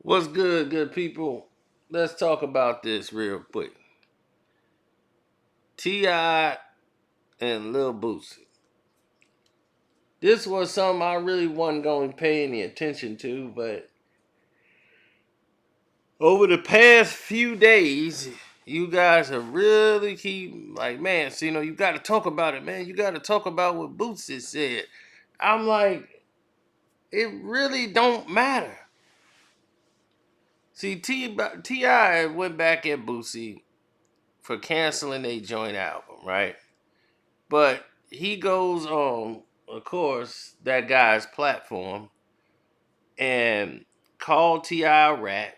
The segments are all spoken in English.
What's good people? Let's talk about this real quick. TI and Lil Boosie. This was something I really wasn't going to pay any attention to, but over the past few days, you guys have really keep like, man, so, you got to talk about it, man. You got to talk about what Boosie said. I'm like, it really don't matter. See, Ti went back at Boosie for canceling a joint album, right? But he goes on, of course, that guy's platform and called T.I. a rat.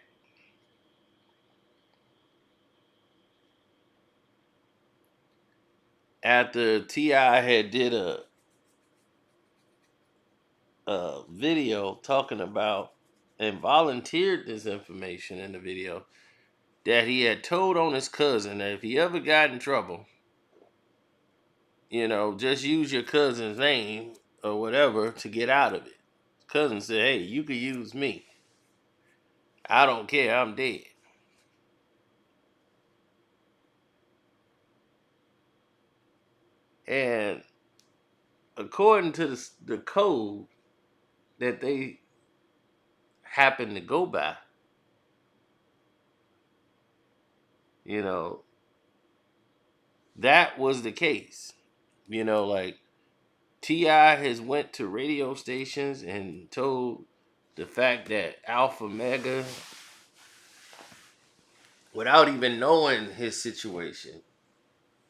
After T.I. had did a video talking about and volunteered this information in the video that he had told on his cousin that if he ever got in trouble, just use your cousin's name or whatever to get out of it. His cousin said, hey, you can use me. I don't care, I'm dead. And according to the code that they happen to go by, you know, that was the case. Like T.I. has went to radio stations and told the fact that Alpha Mega, without even knowing his situation,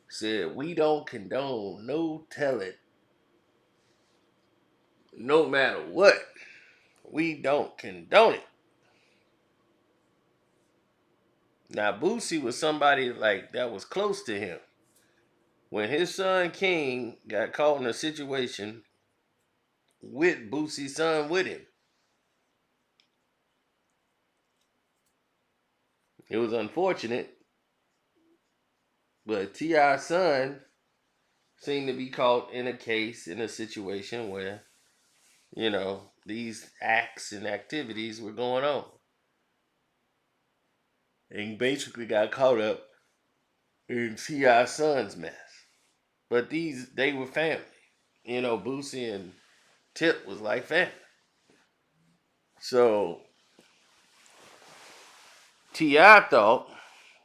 said we don't condone no telling, no matter what. We don't condone it. Now Boosie was somebody like that was close to him. When his son King got caught in a situation with Boosie's son with him, it was unfortunate, but T.I.'s son seemed to be caught in a case, in a situation where, these acts and activities were going on. And he basically got caught up in T.I.'s son's mess. But they were family. Boosie and Tip was like family. So T.I. thought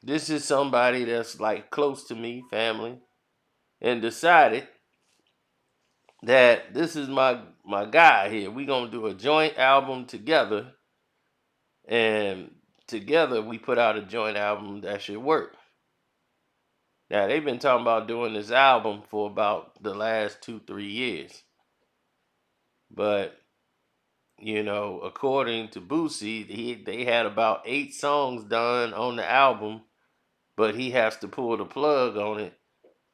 this is somebody that's like close to me, family, and decided that this is my guy here. We gonna do a joint album together, and together we put out a joint album that should work. Now they've been talking about doing this album for about the last 2-3 years, but according to Boosie, they had about 8 songs done on the album, but he has to pull the plug on it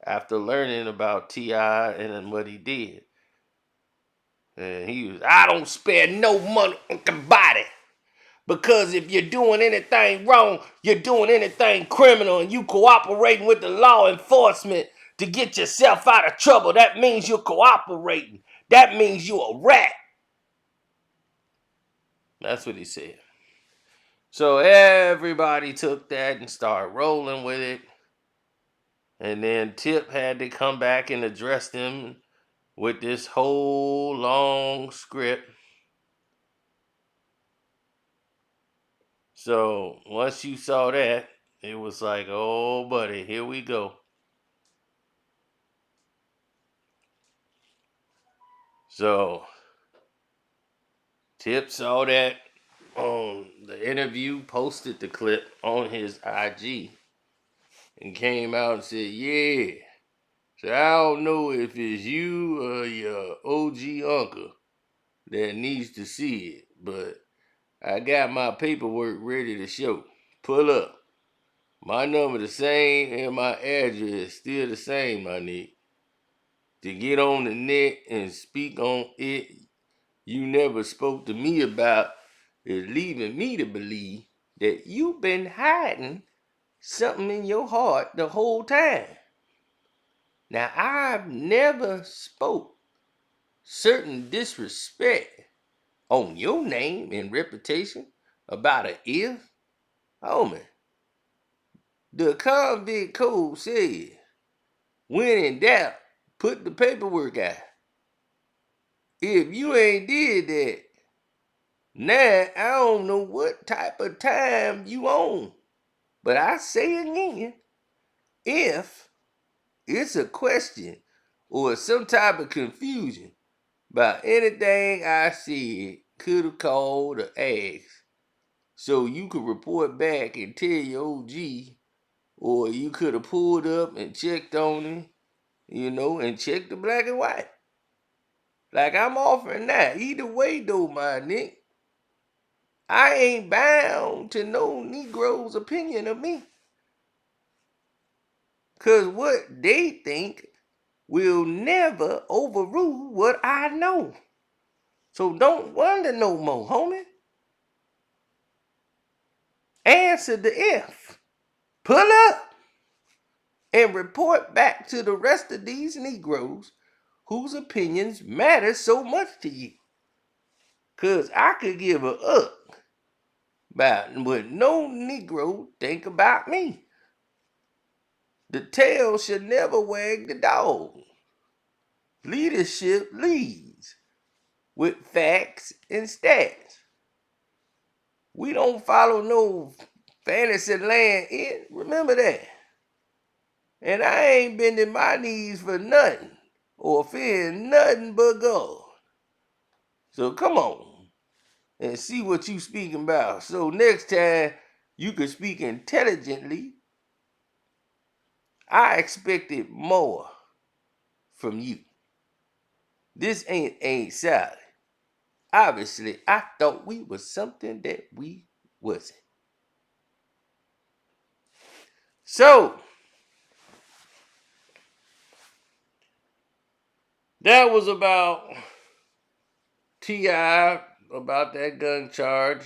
after learning about T.I. and what he did. And he was, I don't spare no money on the body. Because if you're doing anything wrong, you're doing anything criminal, and you cooperating with the law enforcement to get yourself out of trouble, that means you're cooperating. That means you're a rat. That's what he said. So everybody took that and started rolling with it. And then Tip had to come back and address them with this whole long script. So once you saw that, it was like, oh, buddy, here we go. So Tip saw that on the interview, posted the clip on his IG, and came out and said, yeah. So I don't know if it's you or your OG uncle that needs to see it, but I got my paperwork ready to show. Pull up. My number the same and my address still the same, my nigga. To get on the net and speak on it you never spoke to me about is leaving me to believe that you've been hiding something in your heart the whole time. Now I've never spoke certain disrespect on your name and reputation About an if? Homie, the convict code said, when in doubt, put the paperwork out. If you ain't did that, now I don't know what type of time you on. But I say again, if it's a question or some type of confusion about anything I said, could have called or asked, so you could report back and tell your OG, or you could have pulled up and checked on it, and checked the black and white. Like I'm offering that. Either way though, my nigga, I ain't bound to no Negro's opinion of me. Cause what they think will never overrule what I know. So don't wonder no more, homie. Answer the if. Pull up and report back to the rest of these Negroes whose opinions matter so much to you. Cause I could give a about what no Negro think about me. The tail should never wag the dog. Leadership leads with facts and stats. We don't follow no fantasy land in. Remember that. And I ain't bending my knees for nothing or fearing nothing but God. So come on and see what you speaking about. So next time you can speak intelligently. I expected more from you. This ain't solid. Obviously, I thought we was something that we wasn't. So that was about TI, about that gun charge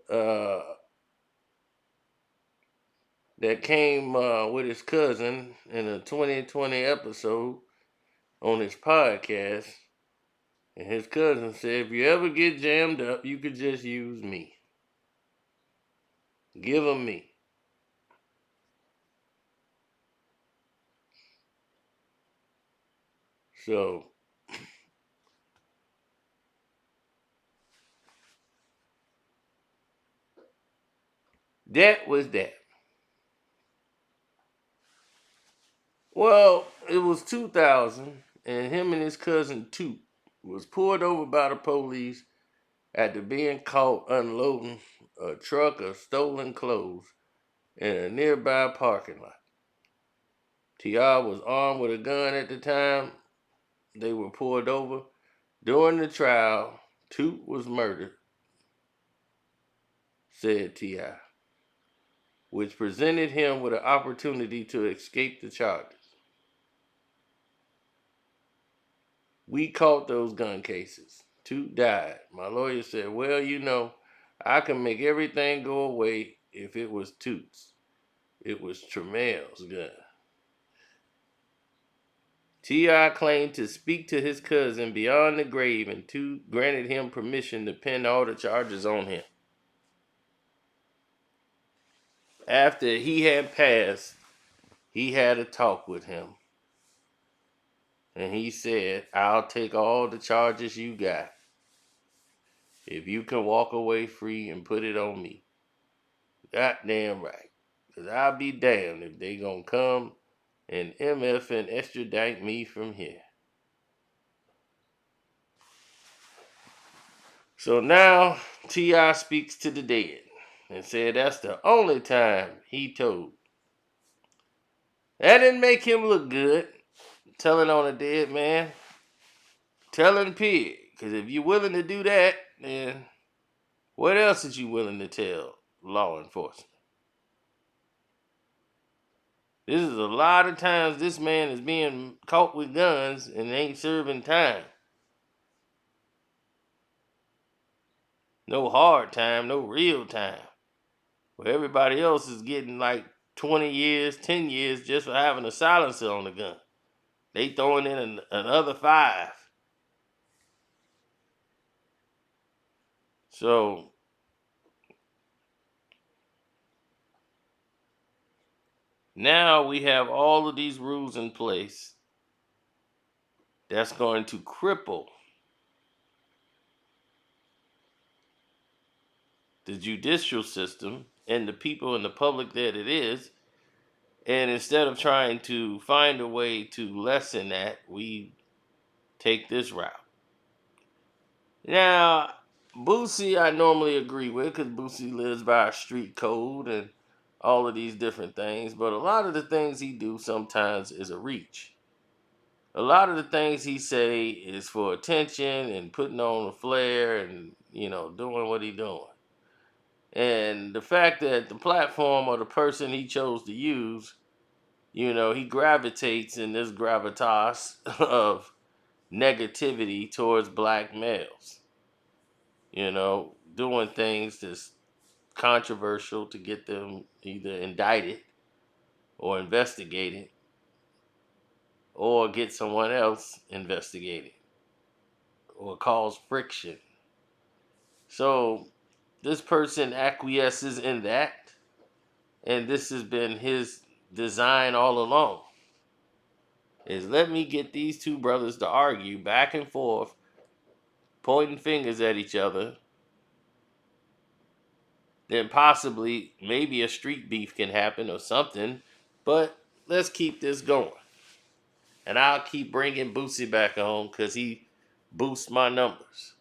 uh, that came with his cousin in a 2020 episode on his podcast. And his cousin said, if you ever get jammed up, you could just use me. Give him me. So that was that. Well, it was 2000, and him and his cousin Toot was pulled over by the police after being caught unloading a truck of stolen clothes in a nearby parking lot. T.I. was armed with a gun at the time they were pulled over. During the trial, Toot was murdered, said T.I., which presented him with an opportunity to escape the charges. We caught those gun cases. Toot died. My lawyer said, well, I can make everything go away if it was Toot's. It was Tremel's gun. T.I. claimed to speak to his cousin beyond the grave, and Toot granted him permission to pin all the charges on him. After he had passed, he had a talk with him. And he said, I'll take all the charges you got if you can walk away free and put it on me. Goddamn right. Because I'll be damned if they gonna come and MF and extradite me from here. So now T.I. speaks to the dead and said that's the only time he told. That didn't make him look good, telling on a dead man. Telling pig. Because if you're willing to do that, then what else is you willing to tell law enforcement? This is a lot of times this man is being caught with guns and ain't serving time. No hard time, no real time. Where everybody else is getting like 20 years, 10 years just for having a silencer on the gun. They throwing in another 5. So Now we have all of these rules in place that's going to cripple the judicial system and the people in the public that it is. And instead of trying to find a way to lessen that, we take this route. Now, Boosie, I normally agree with because Boosie lives by a street code and all of these different things. But a lot of the things he do sometimes is a reach. A lot of the things he say is for attention and putting on a flare and doing what he doing. And the fact that the platform or the person he chose to use, he gravitates in this gravitas of negativity towards black males. Doing things that's controversial to get them either indicted or investigated or get someone else investigated or cause friction. So this person acquiesces in that, and this has been his design all along. Is let me get these two brothers to argue back and forth, pointing fingers at each other. Then possibly, maybe a street beef can happen or something. But let's keep this going. And I'll keep bringing Boosie back home because he boosts my numbers.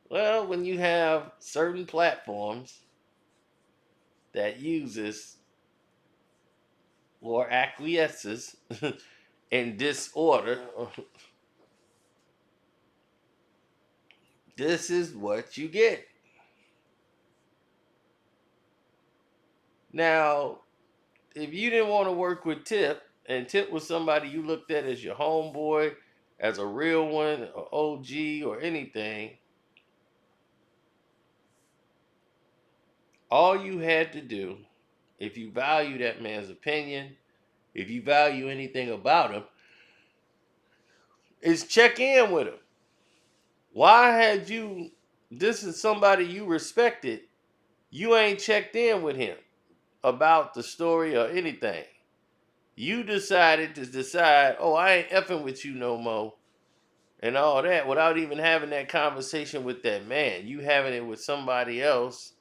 Well, when you have certain platforms that uses or acquiesces in disorder, this is what you get. Now, if you didn't want to work with Tip, and Tip was somebody you looked at as your homeboy, as a real one, or OG, or anything, all you had to do, if you value that man's opinion, if you value anything about him, is check in with him. Why had you, this is somebody you respected, you ain't checked in with him about the story or anything. You decided to decide, oh, I ain't effing with you no more and all that without even having that conversation with that man. You having it with somebody else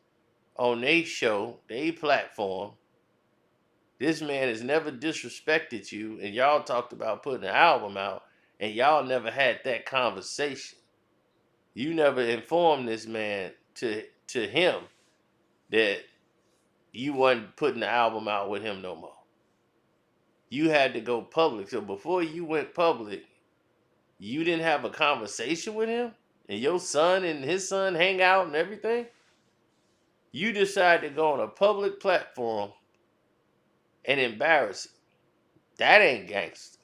on their show, their platform. This man has never disrespected you, and y'all talked about putting an album out, and y'all never had that conversation. You never informed this man to him that you wasn't putting the album out with him no more. You had to go public. So before you went public, you didn't have a conversation with him, and your son and his son hang out and everything. You decide to go on a public platform and embarrass him. That ain't gangster.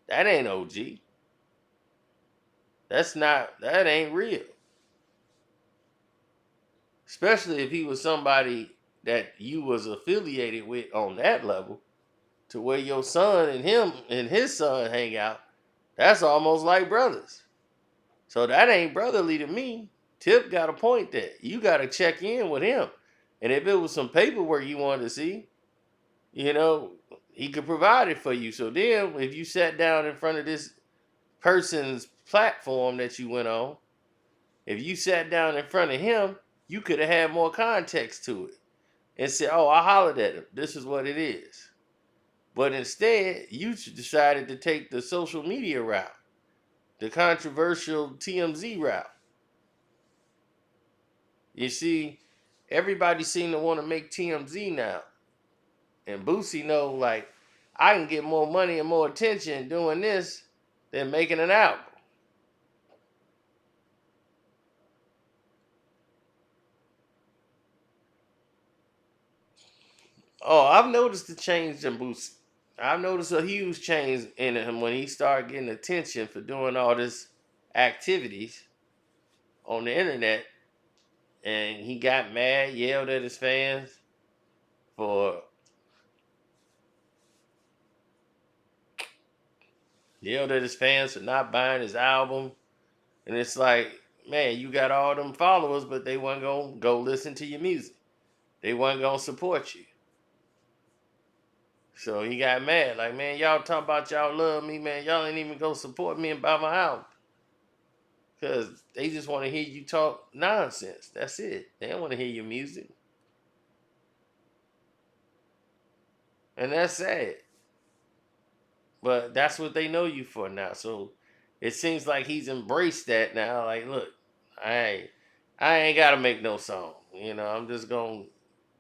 That ain't OG. That ain't real. Especially if he was somebody that you was affiliated with on that level, to where your son and him and his son hang out. That's almost like brothers. So that ain't brotherly to me. Tip got a point there. You got to check in with him. And if it was some paperwork you wanted to see, you know, he could provide it for you. So then if you sat down in front of this person's platform that you went on, if you sat down in front of him, you could have had more context to it and said, oh, I hollered at him. This is what it is. But instead, you decided to take the social media route, the controversial TMZ route. You see, everybody seem to want to make TMZ now. And Boosie know, like, I can get more money and more attention doing this than making an album. Oh, I've noticed the change in Boosie. I've noticed a huge change in him when he started getting attention for doing all this activities on the internet. And he got mad, yelled at his fans for not buying his album. And it's like, man, you got all them followers, but they weren't gonna go listen to your music. They weren't gonna support you. So he got mad, like, man, y'all talk about y'all love me, man. Y'all ain't even go support me and buy my album. Cause they just want to hear you talk nonsense. That's it. They don't want to hear your music. And that's sad. But that's what they know you for now. So it seems like he's embraced that now. Like, look, I I ain't gotta make no song. I'm just gonna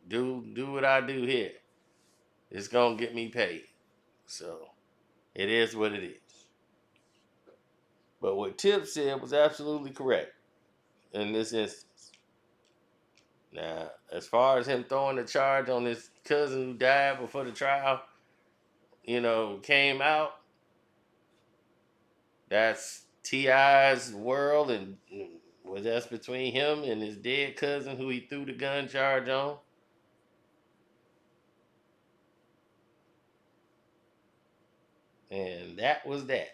do what I do here. It's gonna get me paid. So it is what it is. But what Tip said was absolutely correct in this instance. Now, as far as him throwing the charge on his cousin who died before the trial, came out, that's T.I.'s world, and was that's between him and his dead cousin who he threw the gun charge on. And that was that.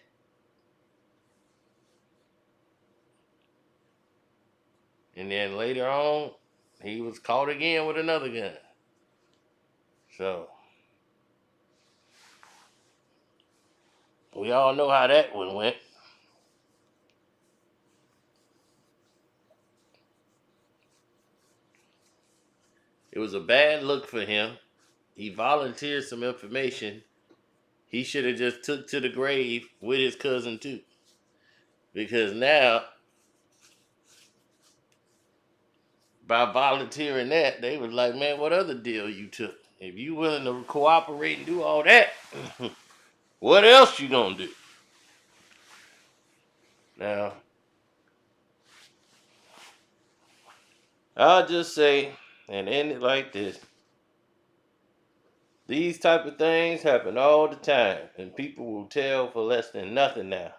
And then later on, he was caught again with another gun. So we all know how that one went. It was a bad look for him. He volunteered some information he should have just took to the grave with his cousin too. Because now, by volunteering that, they was like, man, what other deal you took? If you willing to cooperate and do all that, what else you gonna do? Now, I'll just say and end it like this. These type of things happen all the time, and people will tell for less than nothing now.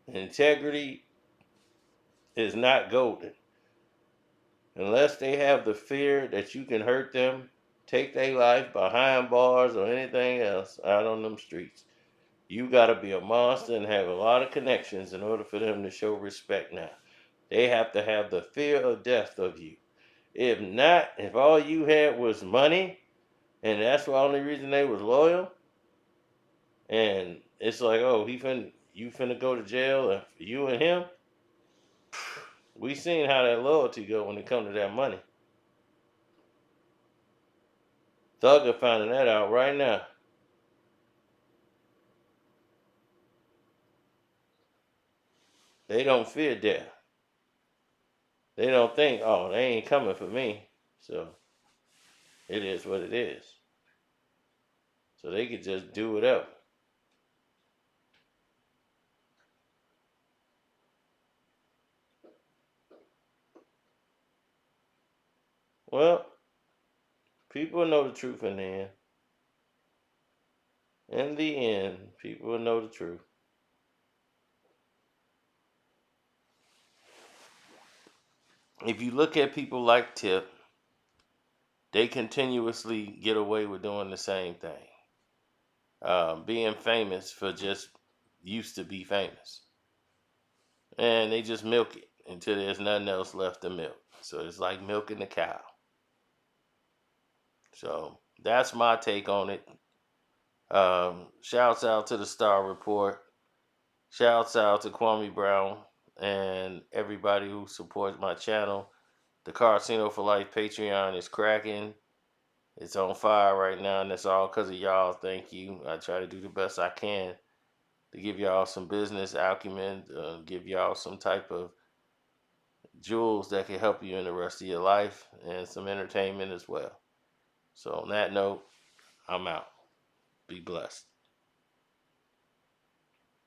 Integrity is not golden. Unless they have the fear that you can hurt them, take their life behind bars or anything else out on them streets. You gotta be a monster and have a lot of connections in order for them to show respect now. They have to have the fear of death of you. If not, if all you had was money, and that's the only reason they was loyal, and it's like, oh, you finna go to jail for you and him. We seen how that loyalty go when it come to that money. Thugger finding that out right now. They don't fear death. They don't think, oh, they ain't coming for me. So it is what it is. So they could just do whatever. Well, people know the truth in the end. In the end, people will know the truth. If you look at people like Tip, they continuously get away with doing the same thing. Being famous for just used to be famous. And they just milk it until there's nothing else left to milk. So it's like milking the cow. So that's my take on it. Shouts out to the Star Report. Shouts out to Kwame Brown and everybody who supports my channel. The Casino for Life Patreon is cracking. It's on fire right now, and that's all because of y'all. Thank you. I try to do the best I can to give y'all some business acumen, give y'all some type of jewels that can help you in the rest of your life, and some entertainment as well. So on that note, I'm out. Be blessed.